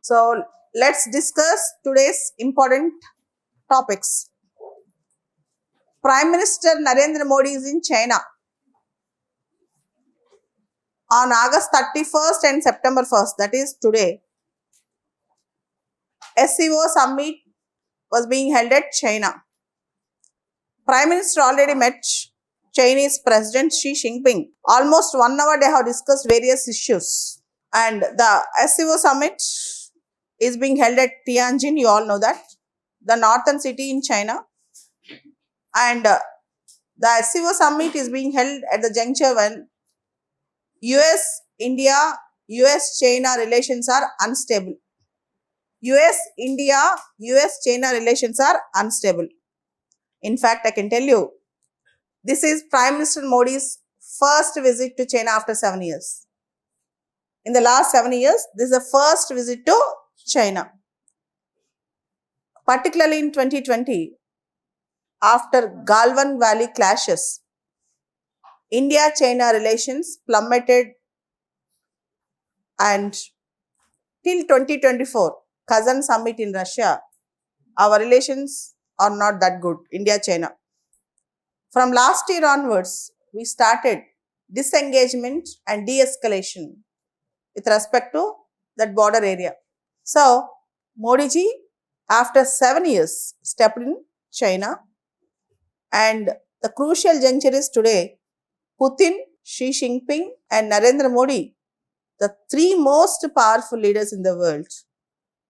So let's discuss today's important topics. Prime Minister Narendra Modi is in China on August 31st and September 1st, that is today. SCO summit was being held at China. Prime Minister already met Chinese President Xi Jinping. Almost 1 hour they have discussed various issues. And the SCO summit is being held at Tianjin, you all know that, the northern city in China. And the SCO summit is being held at the juncture when US-India, US-China relations are unstable. US-India, US-China relations are unstable. In fact, I can tell you, this is Prime Minister Modi's first visit to China after 7 years. In the last 7 years, this is the first visit to China. Particularly in 2020, after Galwan Valley clashes, India-China relations plummeted, and till 2024, Kazan summit in Russia, our relations are not that good, India-China. From last year onwards, we started disengagement and de-escalation with respect to that border area. So, Modi ji, after 7 years, stepped in China, and the crucial juncture is today, Putin, Xi Jinping and Narendra Modi, the three most powerful leaders in the world,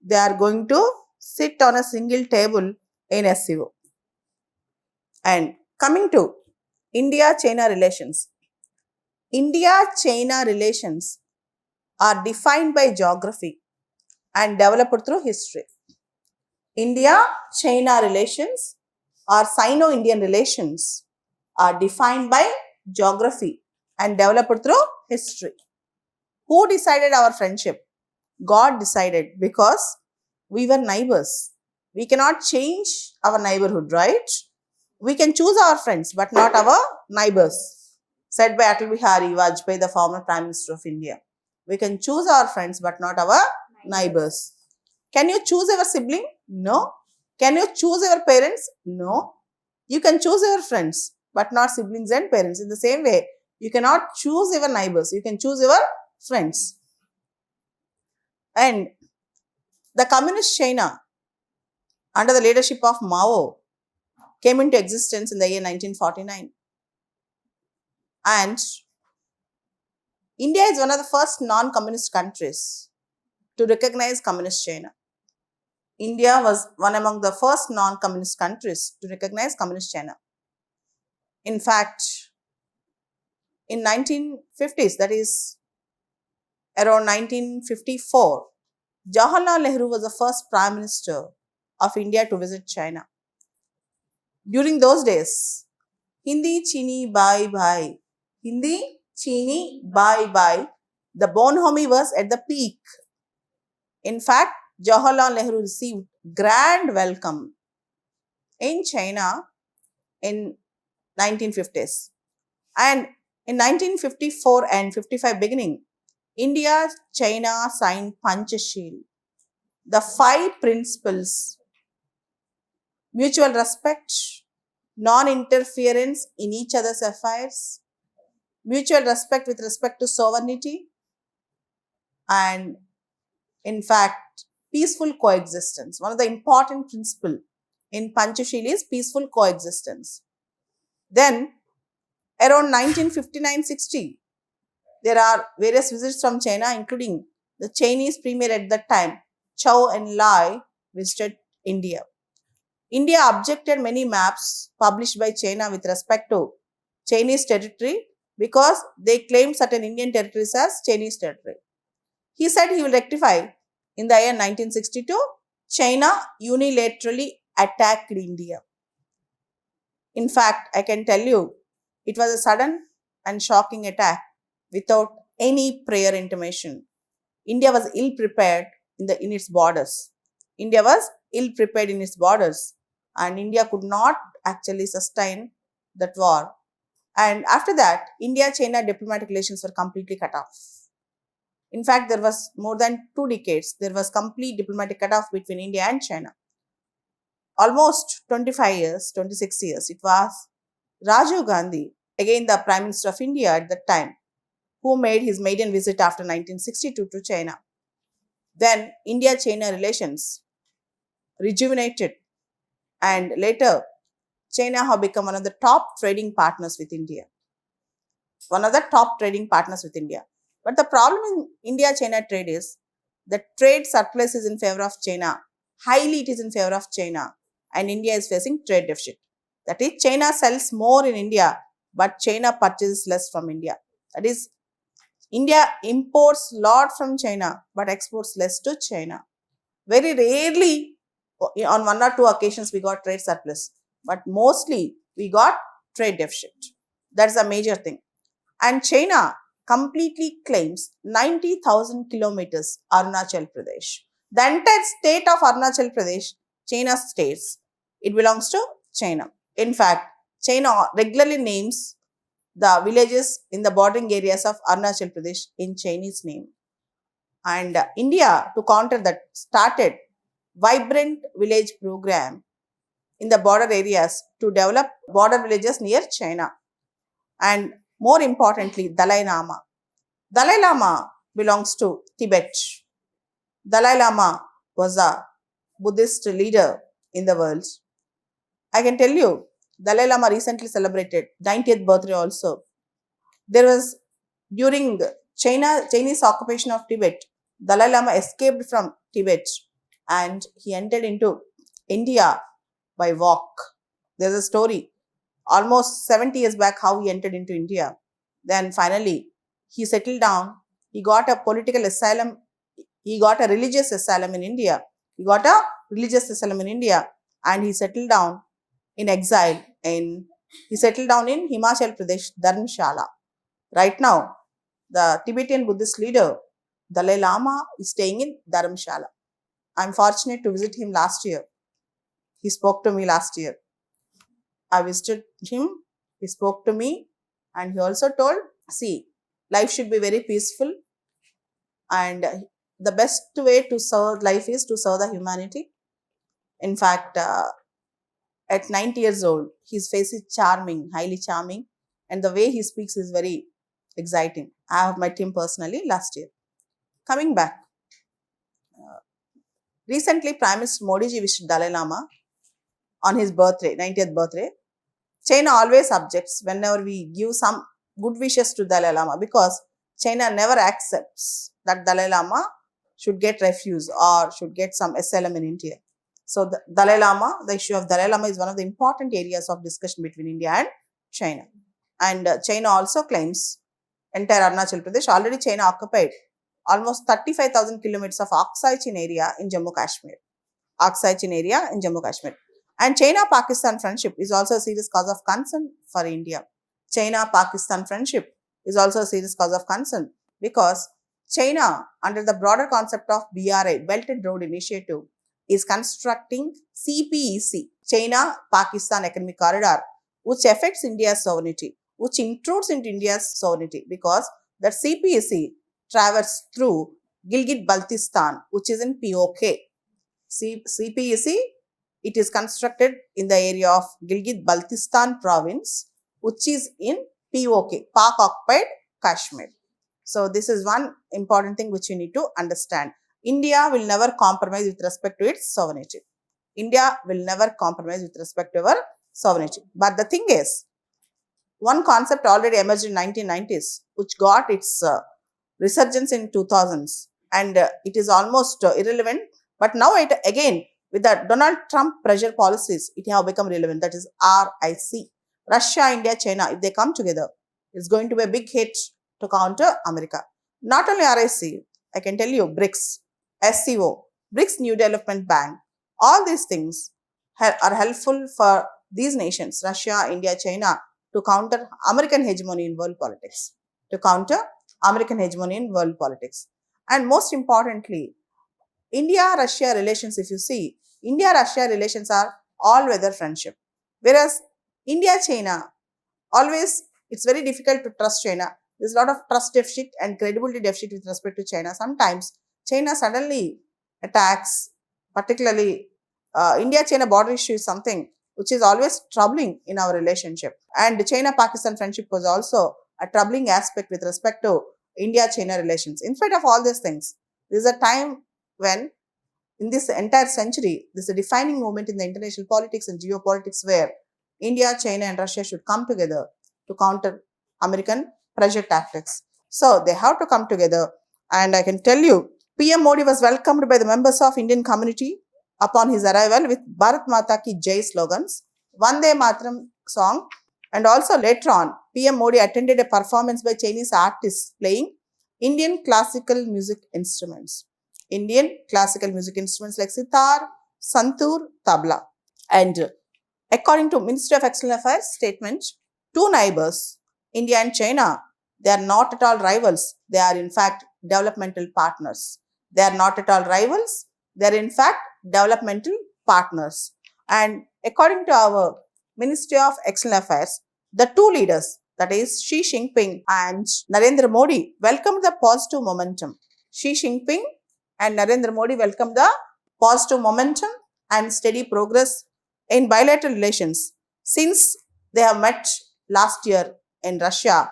they are going to sit on a single table in SCO. And coming to India-China relations. India-China relations are defined by geography and developed through history. India-China relations or Sino-Indian relations are defined by geography and developed through history. Who decided our friendship? God decided, because we were neighbors. We cannot change our neighborhood, right? We can choose our friends, but not our neighbors. Said by Atal Bihari Vajpayee, the former Prime Minister of India. We can choose our friends, but not our neighbors. Can you choose your sibling? No. Can you choose your parents? No. You can choose your friends, but not siblings and parents. In the same way, you cannot choose your neighbors. You can choose your friends. And the communist China, under the leadership of Mao, came into existence in the year 1949. And India is one of the first non-communist countries to recognize communist China. India was one among the first non-communist countries to recognize communist China. In fact, in 1950s, that is around 1954, Jawaharlal Nehru was the first Prime Minister of India to visit China. During those days, Hindi Chini Bye Bye, Hindi Chini Bye Bye, the bonhomie was at the peak. In fact, Jawaharlal Nehru received grand welcome in China in 1950s. And in 1954 and 55 beginning, India, China signed Panchashil, the 5 principles: mutual respect, non-interference in each other's affairs, mutual respect with respect to sovereignty, and in fact, peaceful coexistence. One of the important principles in Panchashil is peaceful coexistence. Then, around 1959-60, there are various visits from China, including the Chinese premier at that time, Zhou Enlai, visited India. India objected many maps published by China with respect to Chinese territory because they claimed certain Indian territories as Chinese territory. He said he will rectify. In the year 1962, China unilaterally attacked India. In fact, I can tell you, it was a sudden and shocking attack without any prior intimation. India was ill prepared in its borders. India was ill prepared in its borders, and India could not actually sustain that war. And after that, India-China diplomatic relations were completely cut off. In fact, there was more than 2 decades, there was complete diplomatic cutoff between India and China. Almost 25 years, 26 years, it was Rajiv Gandhi, again the Prime Minister of India at that time, who made his maiden visit after 1962 to China. Then India-China relations rejuvenated, and later China have become one of the top trading partners with India. One of the top trading partners with India. But the problem in India-China trade is the trade surplus is in favor of China. Highly it is in favor of China, and India is facing trade deficit. That is, China sells more in India, but China purchases less from India. That is, India imports lot from China, but exports less to China. Very rarely, on 1 or 2 occasions, we got trade surplus, but mostly we got trade deficit. That's a major thing. And China completely claims 90,000 kilometers Arunachal Pradesh. The entire state of Arunachal Pradesh, China states, it belongs to China. In fact, China regularly names the villages in the bordering areas of Arunachal Pradesh in Chinese name. And India, to counter that, started Vibrant Village program in the border areas to develop border villages near China. And more importantly, Dalai Lama. Dalai Lama belongs to Tibet. Dalai Lama was a Buddhist leader in the world. I can tell you, Dalai Lama recently celebrated 90th birthday also. There was, during Chinese occupation of Tibet, Dalai Lama escaped from Tibet and he entered into India by walk. There's a story almost 70 years back how he entered into India. Then finally he settled down. He got a political asylum. He got a religious asylum in India. And he settled down in exile he settled down in Himachal Pradesh, Dharamshala. Right now, the Tibetan Buddhist leader, Dalai Lama, is staying in Dharamshala. I'm fortunate to visit him last year. He spoke to me last year. I visited him, he spoke to me, and he also told, see, life should be very peaceful, and the best way to serve life is to serve the humanity. In fact, at 90 years old, his face is charming, highly charming, and the way he speaks is very exciting. I have met him personally last year. Coming back, recently Prime Minister Modi ji visited Dalai Lama on his birthday, 90th birthday. China always objects whenever we give some good wishes to Dalai Lama because China never accepts that Dalai Lama should get refuge or should get some asylum in India. So the issue of Dalai Lama is one of the important areas of discussion between India and China. And China also claims entire Arunachal Pradesh. Already China occupied almost 35,000 kilometers of Aksai Chin area in Jammu Kashmir. And China-Pakistan friendship is also a serious cause of concern for India. China-Pakistan friendship is also a serious cause of concern because China, under the broader concept of BRI, Belt and Road Initiative, is constructing CPEC, China-Pakistan Economic Corridor, which affects India's sovereignty, which intrudes into India's sovereignty because that CPEC travels through Gilgit-Baltistan, which is in POK. CPEC, it is constructed in the area of Gilgit-Baltistan province, which is in POK, Pak Occupied Kashmir. So this is one important thing which you need to understand. India will never compromise with respect to its sovereignty. But the thing is, one concept already emerged in 1990s, which got its resurgence in 2000s, and it is almost irrelevant. But now it again, with the Donald Trump pressure policies, it has become relevant. That is RIC. Russia, India, China, if they come together, it's going to be a big hit to counter America. Not only RIC, I can tell you BRICS, SCO, BRICS New Development Bank, all these things are helpful for these nations, Russia, India, China, to counter American hegemony in world politics. And most importantly, India-Russia relations, if you see, India-Russia relations are all-weather friendship. Whereas India-China, always, it's very difficult to trust China. There's a lot of trust deficit and credibility deficit with respect to China. Sometimes China suddenly attacks, particularly India-China border issue is something which is always troubling in our relationship. And China-Pakistan friendship was also a troubling aspect with respect to India-China relations. In spite of all these things, there is a time when in this entire century, this is a defining moment in the international politics and geopolitics where India, China, and Russia should come together to counter American pressure tactics. So they have to come together, and I can tell you, PM Modi was welcomed by the members of Indian community upon his arrival with Bharat Mata Ki Jai slogans, Vande Mataram song, and also later on, PM Modi attended a performance by Chinese artists playing Indian classical music instruments. Indian classical music instruments like sitar, santoor, tabla. And according to Ministry of External Affairs statement, two neighbors, India and China, they are not at all rivals. They are in fact developmental partners. They are not at all rivals. They are in fact developmental partners. And according to our Ministry of External Affairs, the two leaders, that is Xi Jinping and Narendra Modi, welcomed the positive momentum. Xi Jinping and Narendra Modi welcomed the positive momentum and steady progress in bilateral relations since they have met last year in Russia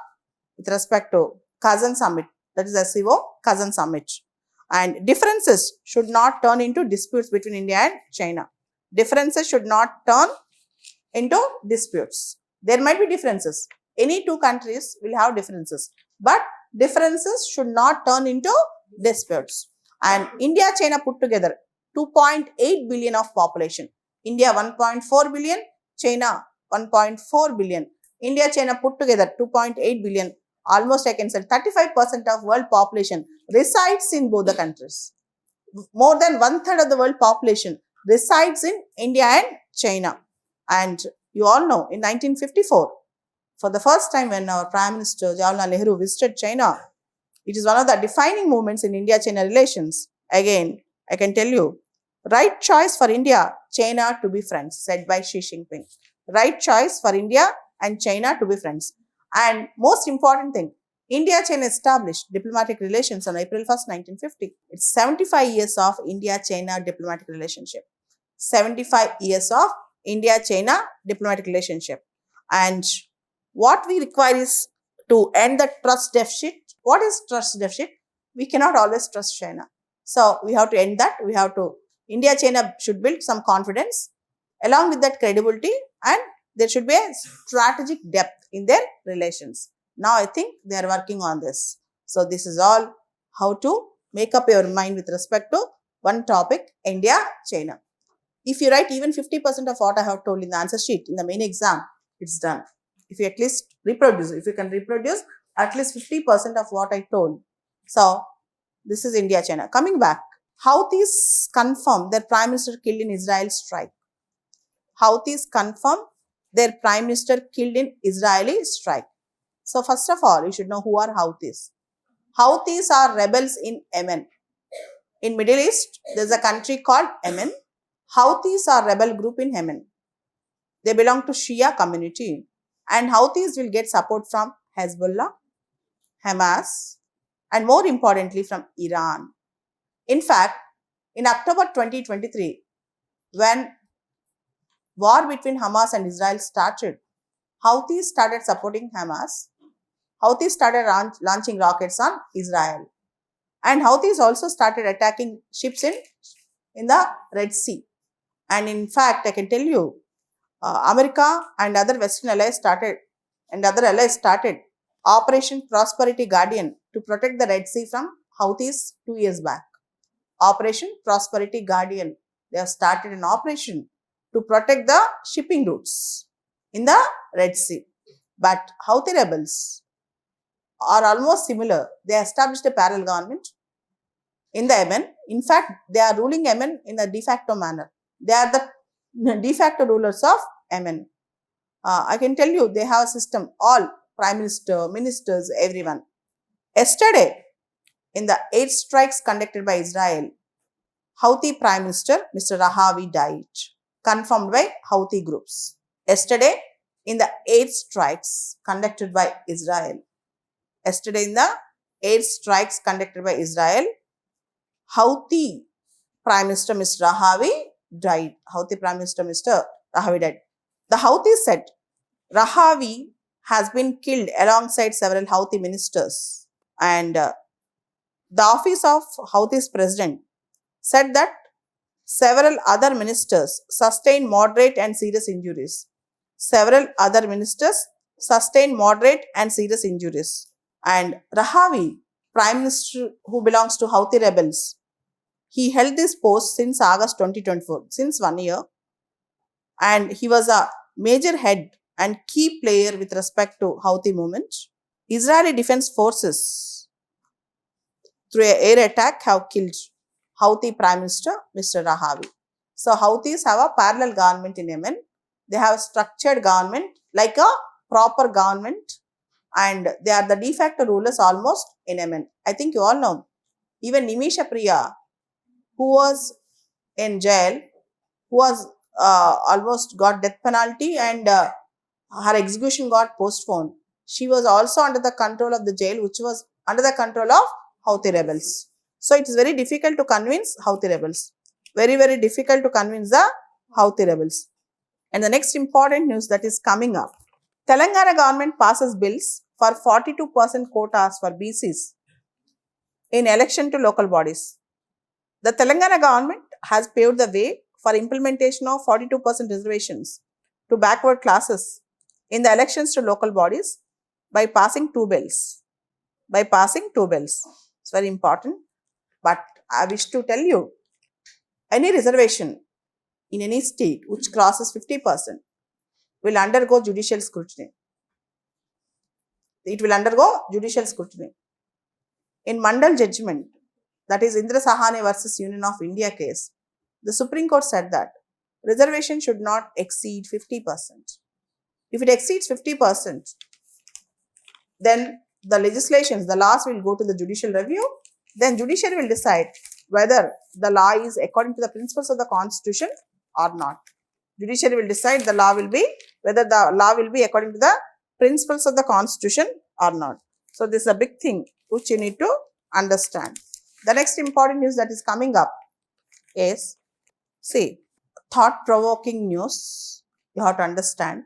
with respect to Kazan Summit, that is SCO Kazan Summit. And differences should not turn into disputes between India and China. Differences should not turn into disputes. There might be differences. Any two countries will have differences, but differences should not turn into disputes. And India, China put together 2.8 billion of population. India 1.4 billion, China 1.4 billion. India, China put together 2.8 billion. Almost I can say 35% of world population resides in both the countries. More than one third of the world population resides in India and China. And you all know in 1954, for the first time when our Prime Minister Jawaharlal Nehru visited China, it is one of the defining moments in India-China relations. Again, I can tell you, right choice for India, China to be friends, said by Xi Jinping. Right choice for India and China to be friends. And most important thing, India-China established diplomatic relations on April 1st, 1950. It's 75 years of India-China diplomatic relationship. 75 years of India-China diplomatic relationship. And what we require is to end the trust deficit. What is trust deficit? We cannot always trust China. So we have to end that. We have to, India-China should build some confidence along with that credibility, and there should be a strategic depth in their relations. Now I think they are working on this. So this is all how to make up your mind with respect to one topic, India-China. If you write even 50% of what I have told in the answer sheet in the main exam, it's done. If you at least reproduce, if you can reproduce at least 50% of what I told. So this is India-China. Coming back, Houthis confirm their prime minister killed in Israel strike. Houthis confirm their prime minister killed in Israeli strike. So first of all, you should know who are Houthis. Houthis are rebels in Yemen. In Middle East, there is a country called Yemen. Houthis are rebel group in Yemen. They belong to Shia community, and Houthis will get support from Hezbollah, Hamas, and more importantly from Iran. In fact, in October 2023, when war between Hamas and Israel started, Houthis started supporting Hamas. Houthis started launching rockets on Israel. And Houthis also started attacking ships in the Red Sea. And in fact, I can tell you, America and other Western allies started Operation Prosperity Guardian to protect the Red Sea from Houthis 2 years back. Operation Prosperity Guardian. They have started an operation to protect the shipping routes in the Red Sea. But Houthi rebels are almost similar. They established a parallel government in the Yemen. In fact, they are ruling Yemen in a de facto manner. They are the de facto rulers of Yemen. I can tell you, they have a system, all prime minister, ministers, everyone. Yesterday, in the 8 strikes conducted by Israel, Houthi Prime Minister Mr. Rahawi died, confirmed by Houthi groups. Yesterday, in the 8 strikes conducted by Israel, yesterday in the air strikes conducted by Israel, Houthi Prime Minister Mr. Rahavi died. Houthi Prime Minister Mr. Rahavi died. The Houthis said Rahavi has been killed alongside several Houthi ministers, and the office of Houthis president said that several other ministers sustained moderate and serious injuries. Several other ministers sustained moderate and serious injuries. And Rahavi, Prime Minister who belongs to Houthi rebels, he held this post since August 2024, since 1 year, and he was a major head and key player with respect to Houthi movement. Israeli Defense Forces, through an air attack, have killed Houthi Prime Minister Mr. Rahavi. So Houthis have a parallel government in Yemen. They have a structured government like a proper government, and they are the de facto rulers almost in Yemen. I think you all know. Even Nimisha Priya, who was in jail, who was almost got death penalty, and her execution got postponed. She was also under the control of the jail, which was under the control of Houthi rebels. So it is very difficult to convince Houthi rebels. Very, very difficult to convince the Houthi rebels. And the next important news that is coming up. Telangana government passes bills for 42% quotas for BCs in election to local bodies. The Telangana government has paved the way for implementation of 42% reservations to backward classes in the elections to local bodies by passing two bills. It's very important. But I wish to tell you, any reservation in any state which crosses 50% will undergo judicial scrutiny. It will undergo judicial scrutiny. In Mandal judgment, that is Indra Sahani versus Union of India case, the Supreme Court said that reservation should not exceed 50%. If it exceeds 50%, then the legislations, the laws will go to the judicial review. Then judiciary will decide whether the law is according to the principles of the constitution or not. Judiciary will decide whether the law will be according to the principles of the constitution or not. So this is a big thing which you need to understand. The next important news that is coming up is, see, thought-provoking news. You have to understand.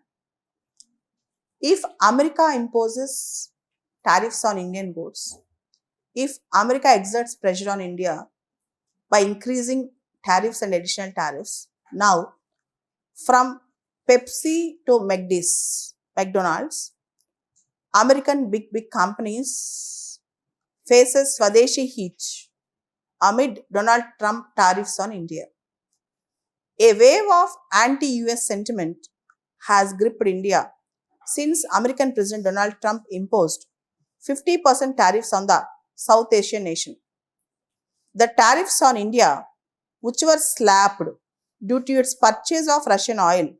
If America imposes tariffs on Indian goods, if America exerts pressure on India by increasing tariffs and additional tariffs, now from Pepsi to McDonald's, American big companies faces Swadeshi heat amid Donald Trump tariffs on India. A wave of anti-US sentiment has gripped India since American President Donald Trump imposed 50% tariffs on the South Asian nation. The tariffs on India, which were slapped due to its purchase of Russian oil,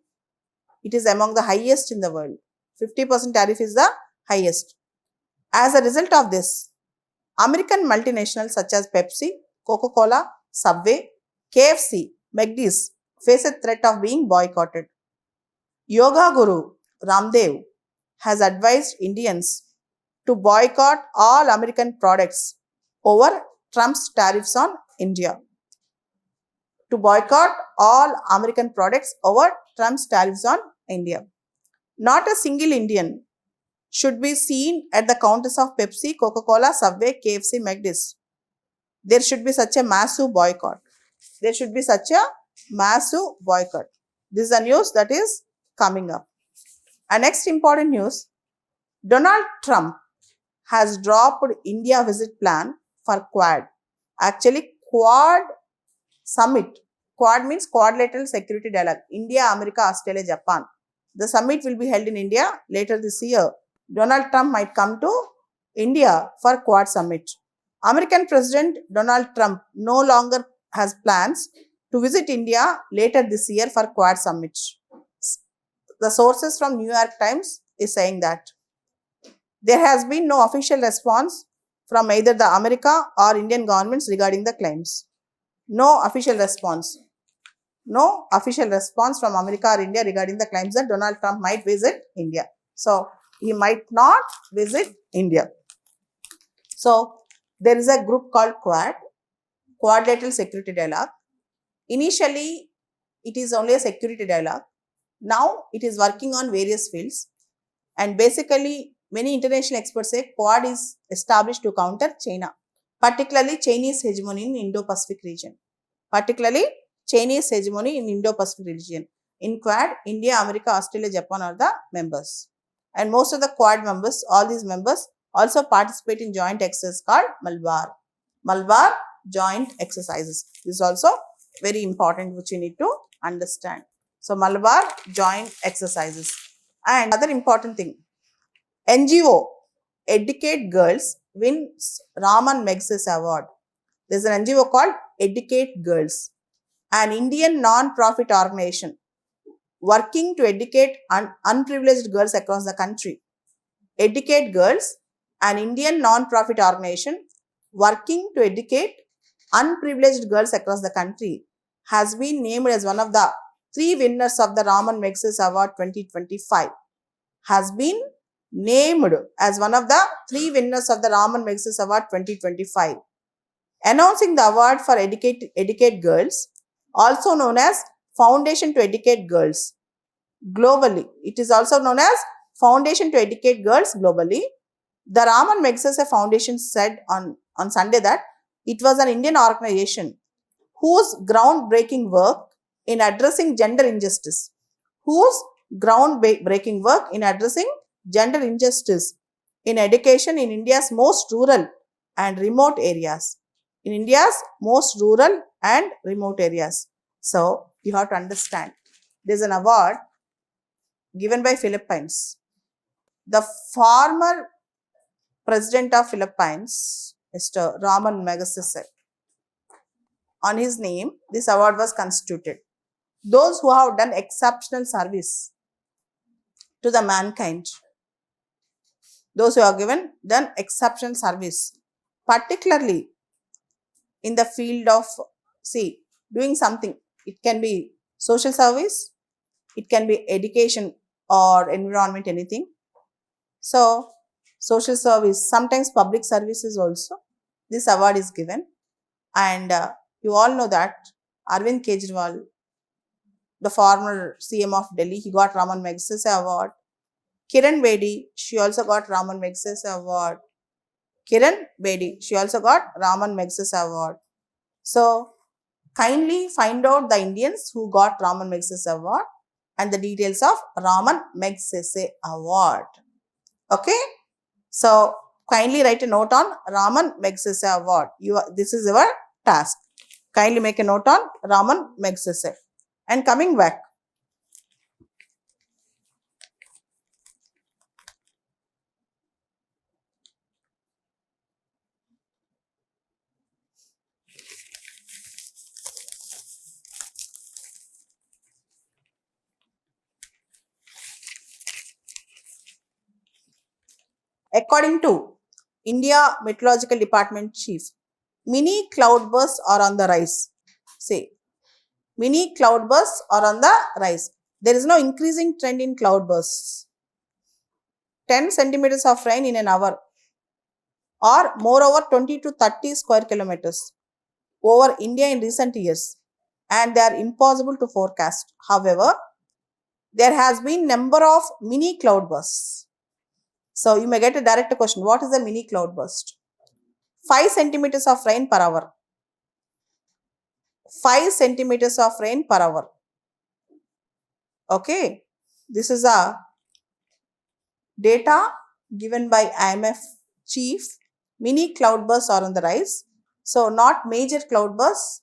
it is among the highest in the world. 50% tariff is the highest. As a result of this, American multinationals such as Pepsi, Coca-Cola, Subway, KFC, McD's face a threat of being boycotted. Yoga Guru Ramdev has advised Indians to boycott all American products over Trump's tariffs on India. To boycott all American products over Trump's tariffs on India. Not a single Indian should be seen at the counters of Pepsi, Coca-Cola, Subway, KFC, McD's. There should be such a massive boycott. This is the news that is coming up. And next important news, Donald Trump has dropped India visit plan for Quad. Actually, Quad summit. Quad means Quadrilateral Security Dialogue. India, America, Australia, Japan. The summit will be held in India later this year. Donald Trump might come to India for Quad summit. American President Donald Trump no longer has plans to visit India later this year for Quad summit. The sources from New York Times is saying that there has been no official response from either the America or Indian governments regarding the claims. No official response from America or India regarding the claims that Donald Trump might visit India. So, he might not visit India. So there is a group called Quadrilateral Security Dialogue. Initially, it is only a security dialogue. Now it is working on various fields, and basically many international experts say Quad is established to counter China, particularly Chinese hegemony in Indo-Pacific region. Particularly Chinese hegemony in Indo-Pacific region. In Quad, India, America, Australia, Japan are the members. And most of the Quad members, all these members also participate in joint exercises called Malabar. Malabar joint exercises. This is also very important, which you need to understand. So, Malabar joint exercises. And other important thing, NGO, Educate Girls, wins Raman Magsaysay Award. There is an NGO called Educate Girls, an Indian non-profit organization working to educate unprivileged girls across the country. Educate Girls, an Indian non-profit organization working to educate unprivileged girls across the country, has been named as one of the 3 winners of the Raman Magsaysay Award 2025. Has been named as one of the 3 winners of the Raman Magsaysay Award 2025. Announcing the award for Educate Girls, also known as Foundation to Educate Girls globally. It is also known as Foundation to Educate Girls globally. The Raman Magsaysay Foundation said on Sunday that it was an Indian organization whose groundbreaking work in addressing gender injustice, in education in India's most rural and remote areas. So, you have to understand, there is an award given by Philippines. The former president of Philippines, Mr. Raman Magsaysay, on his name, this award was constituted. Those who have done exceptional service to the mankind, those who have done exceptional service, particularly in the field of, doing something. It can be social service, it can be education or environment, anything. So, social service, sometimes public services also, this award is given. And you all know that Arvind Kejriwal, the former CM of Delhi, he got Raman Magsaysay Award. Kiran Bedi, she also got Raman Magsaysay Award. So, kindly find out the Indians who got Raman Magsaysay Award and the details of Raman Magsaysay Award. Okay? So, kindly write a note on Raman Magsaysay Award. This is your task. Kindly make a note on Raman Magsaysay. And coming back, according to India Meteorological Department Chief, mini cloudbursts are on the rise. Mini cloudbursts are on the rise. There is no increasing trend in cloudbursts. 10 centimeters of rain in an hour, or moreover 20 to 30 square kilometers over India in recent years, and they are impossible to forecast. However, there has been number of mini cloudbursts. So, you may get a direct question, what is a mini cloudburst? 5 centimeters of rain per hour. 5 centimeters of rain per hour. Okay, this is a data given by IMF chief. Mini cloudbursts are on the rise. So, not major cloudbursts,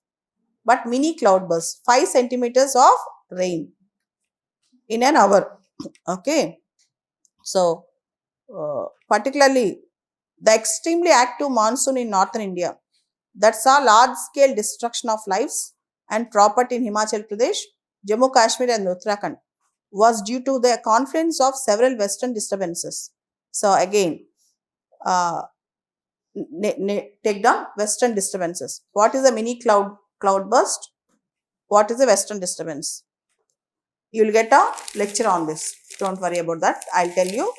but mini cloudbursts. 5 centimeters of rain in an hour. Okay. So, particularly the extremely active monsoon in northern India that saw large-scale destruction of lives and property in Himachal Pradesh, Jammu Kashmir and Uttarakhand was due to the confluence of several western disturbances. So, again, take down western disturbances. What is a mini cloudburst? What is a western disturbance? You will get a lecture on this. Don't worry about that. I'll tell you.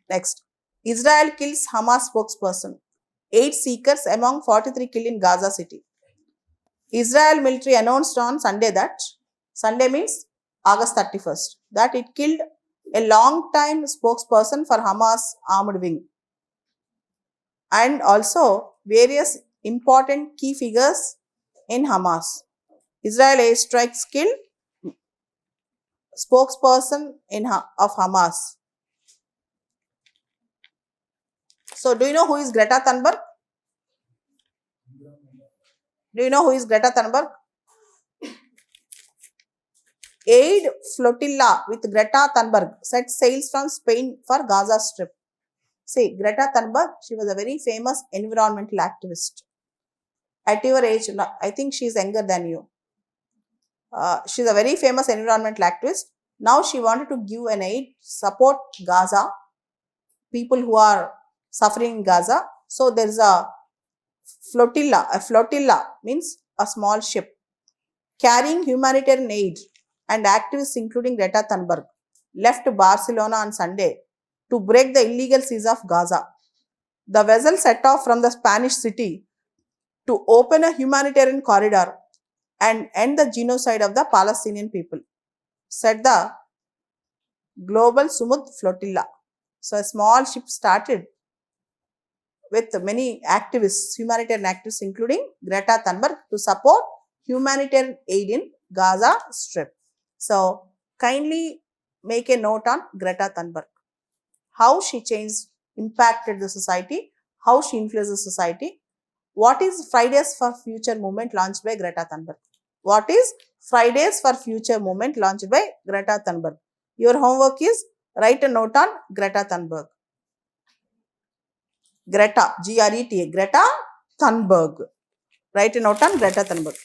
Next, Israel kills Hamas spokesperson. 8 seekers among 43 killed in Gaza city. Israel military announced on Sunday that, Sunday means August 31st, that it killed a long-time spokesperson for Hamas armed wing and also various important key figures in Hamas. Israel airstrikes killed spokesperson of Hamas. So, do you know who is Greta Thunberg? Do you know who is Greta Thunberg? Aid flotilla with Greta Thunberg set sails from Spain for Gaza Strip. See, Greta Thunberg, she was a very famous environmental activist. At your age, I think she is younger than you. She's a very famous environmental activist. Now she wanted to give an aid, support Gaza, people who are suffering in Gaza. So there is a flotilla. A flotilla means a small ship carrying humanitarian aid, and activists including Greta Thunberg left Barcelona on Sunday to break the illegal seas of Gaza. The vessel set off from the Spanish city to open a humanitarian corridor and end the genocide of the Palestinian people, said the Global Sumud Flotilla. So a small ship started with many activists, humanitarian activists including Greta Thunberg, to support humanitarian aid in Gaza Strip. So kindly make a note on Greta Thunberg, how she changed, impacted the society, how she influenced the society. What is Fridays for Future movement launched by Greta Thunberg? What is Fridays for Future movement launched by Greta Thunberg? Your homework is write a note on Greta Thunberg. Greta, Greta, Greta Thunberg. Write a note on Greta Thunberg.